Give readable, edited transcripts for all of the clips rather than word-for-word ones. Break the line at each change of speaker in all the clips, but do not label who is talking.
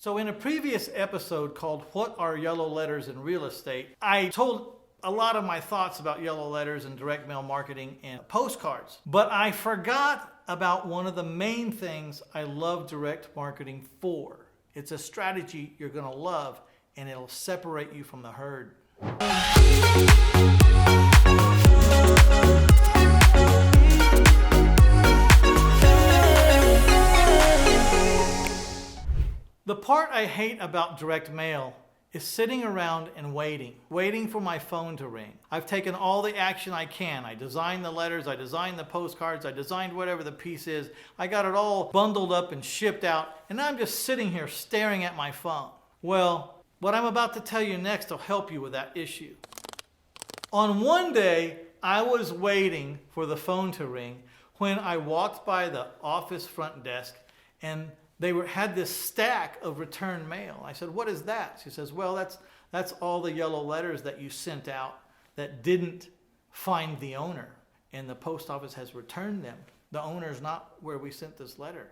So in a previous episode called What Are Yellow Letters in Real Estate, I told a lot of my thoughts about yellow letters and direct mail marketing and postcards. But I forgot about one of the main things I love direct marketing for. It's a strategy you're going to love, and it'll separate you from the herd. The part I hate about direct mail is sitting around and waiting for my phone to ring. I've taken all the action I can. I designed the letters, I designed the postcards, I designed whatever the piece is. I got it all bundled up and shipped out, and I'm just sitting here staring at my phone. Well, what I'm about to tell you next will help you with that issue. On one day, I was waiting for the phone to ring when I walked by the office front desk, and they had this stack of return mail. I said, "What is that?" She says, "Well, that's all the yellow letters that you sent out that didn't find the owner, and the post office has returned them. The owner's not where we sent this letter."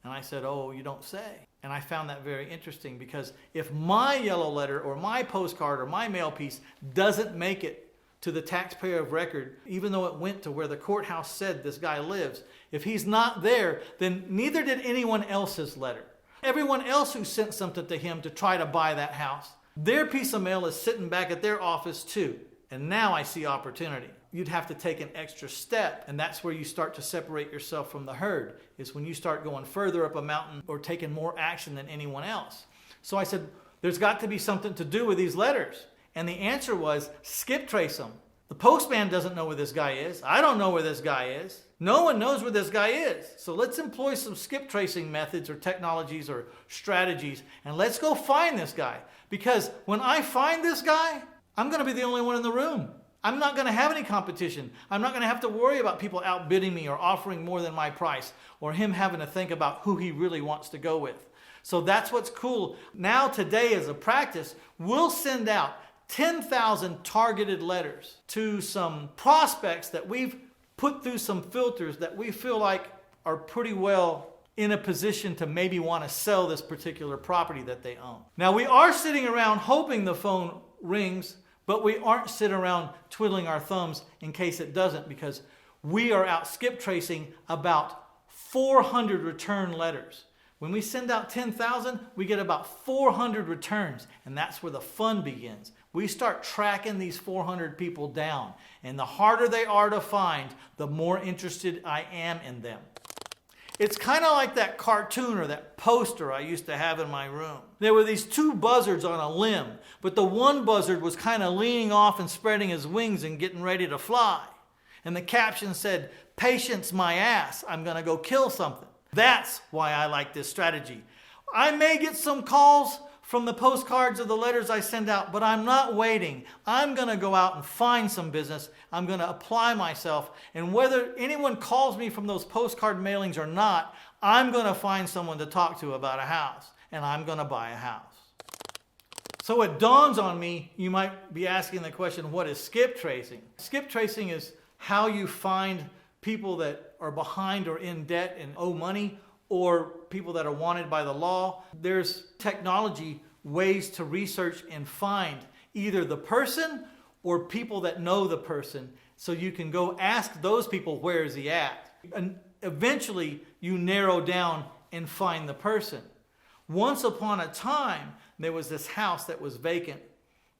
And I said, "Oh, you don't say." And I found that very interesting, because if my yellow letter or my postcard or my mail piece doesn't make it to the taxpayer of record, even though it went to where the courthouse said this guy lives, if he's not there, then neither did anyone else's letter. Everyone else who sent something to him to try to buy that house, their piece of mail is sitting back at their office too. And now I see opportunity. You'd have to take an extra step, and that's where you start to separate yourself from the herd, is when you start going further up a mountain or taking more action than anyone else. So I said, there's got to be something to do with these letters. And the answer was, skip trace them. The postman doesn't know where this guy is. I don't know where this guy is. No one knows where this guy is. So let's employ some skip tracing methods or technologies or strategies, and let's go find this guy. Because when I find this guy, I'm going to be the only one in the room. I'm not going to have any competition. I'm not going to have to worry about people outbidding me or offering more than my price, or him having to think about who he really wants to go with. So that's what's cool. Now today, as a practice, we'll send out 10,000 targeted letters to some prospects that we've put through some filters that we feel like are pretty well in a position to maybe want to sell this particular property that they own. Now, we are sitting around hoping the phone rings, but we aren't sitting around twiddling our thumbs in case it doesn't, because we are out skip tracing about 400 return letters. When we send out 10,000, we get about 400 returns, and that's where the fun begins. We start tracking these 400 people down, and the harder they are to find, the more interested I am in them. It's kind of like that cartoon or that poster I used to have in my room. There were these two buzzards on a limb, but the one buzzard was kind of leaning off and spreading his wings and getting ready to fly. And the caption said, "Patience my ass, I'm going to go kill something." That's why I like this strategy. I may get some calls from the postcards or the letters I send out, but I'm not waiting. I'm going to go out and find some business. I'm going to apply myself. And whether anyone calls me from those postcard mailings or not, I'm going to find someone to talk to about a house, and I'm going to buy a house. So it dawns on me, you might be asking the question, what is skip tracing? Skip tracing is how you find people that are behind or in debt and owe money, or people that are wanted by the law. There's technology ways to research and find either the person or people that know the person, so you can go ask those people, where is he at? And eventually you narrow down and find the person. Once upon a time, there was this house that was vacant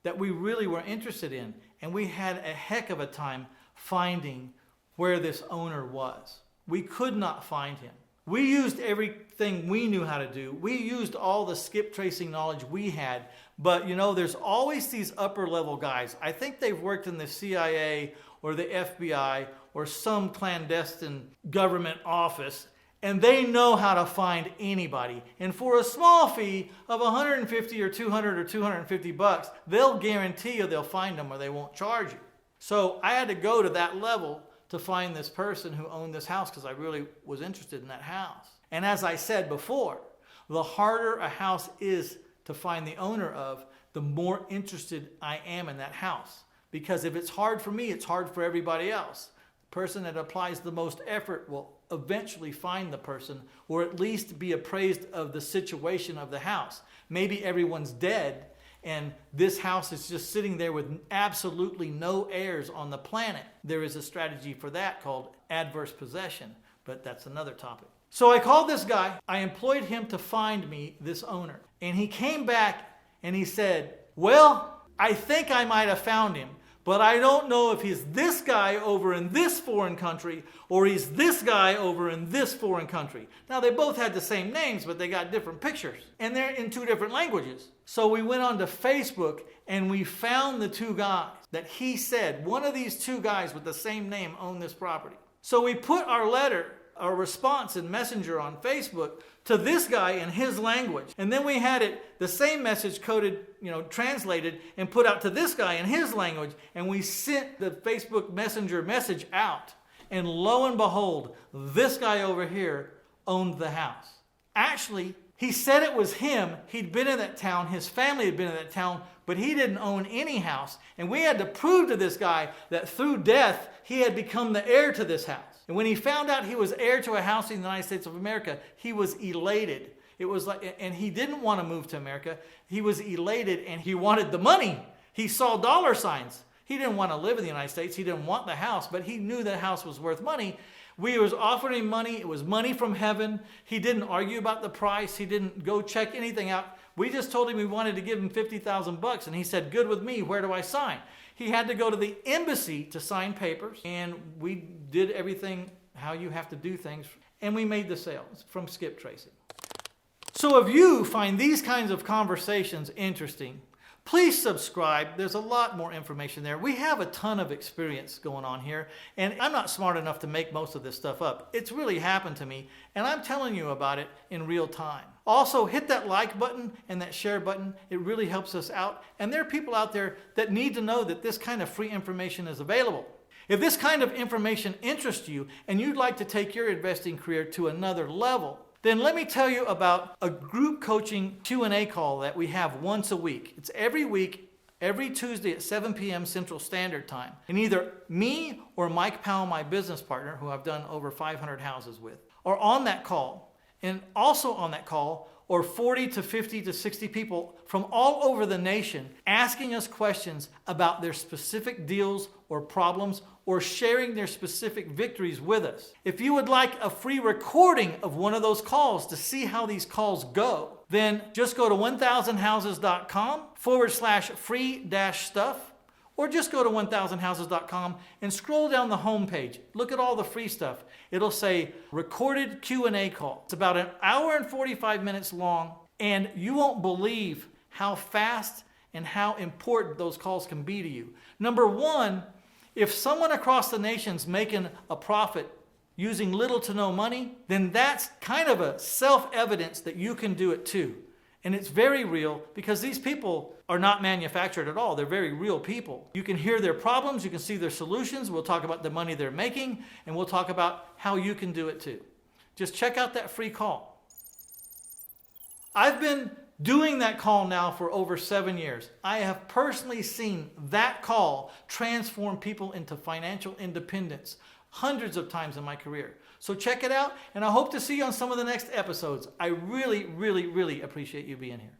that we really were interested in, and we had a heck of a time finding where this owner was. We could not find him. We used everything we knew how to do. We used all the skip tracing knowledge we had. But there's always these upper level guys. I think they've worked in the CIA or the FBI or some clandestine government office, and they know how to find anybody. And for a small fee of $150 or $200 or $250, they'll guarantee you they'll find them, or they won't charge you. So I had to go to that level to find this person who owned this house, because I really was interested in that house. And as I said before, the harder a house is to find the owner of, the more interested I am in that house. Because if it's hard for me, it's hard for everybody else. The person that applies the most effort will eventually find the person, or at least be appraised of the situation of the house. Maybe everyone's dead and this house is just sitting there with absolutely no heirs on the planet. There is a strategy for that called adverse possession, but that's another topic. So I called this guy. I employed him to find me this owner. And he came back and he said, well, I think I might have found him, but I don't know if he's this guy over in this foreign country or he's this guy over in this foreign country. Now, they both had the same names, but they got different pictures. And they're in 2 different languages. So we went on to Facebook and we found the 2 guys that he said, one of these 2 guys with the same name owned this property. So we put our response in Messenger on Facebook to this guy in his language. And then we had the same message coded, translated and put out to this guy in his language. And we sent the Facebook Messenger message out. And lo and behold, this guy over here owned the house. Actually, he said it was him. He'd been in that town. His family had been in that town, but he didn't own any house. And we had to prove to this guy that through death, he had become the heir to this house. And when he found out he was heir to a house in the United States of America, he was elated. It was like, and he didn't want to move to America. He was elated and he wanted the money. He saw dollar signs. He didn't want to live in the United States. He didn't want the house, but he knew the house was worth money. We was offering him money. It was money from heaven. He didn't argue about the price. He didn't go check anything out. We just told him we wanted to give him $50,000 and he said, good with me. Where do I sign? He had to go to the embassy to sign papers, and we did everything how you have to do things, and we made the sale from Skip Tracy. So if you find these kinds of conversations interesting, please subscribe. There's a lot more information there. We have a ton of experience going on here, and I'm not smart enough to make most of this stuff up. It's really happened to me, and I'm telling you about it in real time. Also, hit that like button and that share button. It really helps us out, and there are people out there that need to know that this kind of free information is available. If this kind of information interests you and you'd like to take your investing career to another level, then let me tell you about a group coaching Q&A call that we have once a week. It's every week, every Tuesday at 7 p.m. Central Standard Time. And either me or Mike Powell, my business partner, who I've done over 500 houses with, are on that call. And also on that call are 40 to 50 to 60 people from all over the nation asking us questions about their specific deals or problems or sharing their specific victories with us. If you would like a free recording of one of those calls to see how these calls go, then just go to 1000houses.com/free-stuff, or just go to 1000houses.com and scroll down the home page. Look at all the free stuff. It'll say recorded Q&A call. It's about 1 hour and 45 minutes long, and you won't believe how fast and how important those calls can be to you. Number one, if someone across the nation's making a profit using little to no money, then that's kind of a self-evidence that you can do it too. And it's very real because these people are not manufactured at all. They're very real people. You can hear their problems. You can see their solutions. We'll talk about the money they're making, and we'll talk about how you can do it too. Just check out that free call. I've been doing that call now for over 7 years. I have personally seen that call transform people into financial independence hundreds of times in my career. So check it out, and I hope to see you on some of the next episodes. I really, really, really appreciate you being here.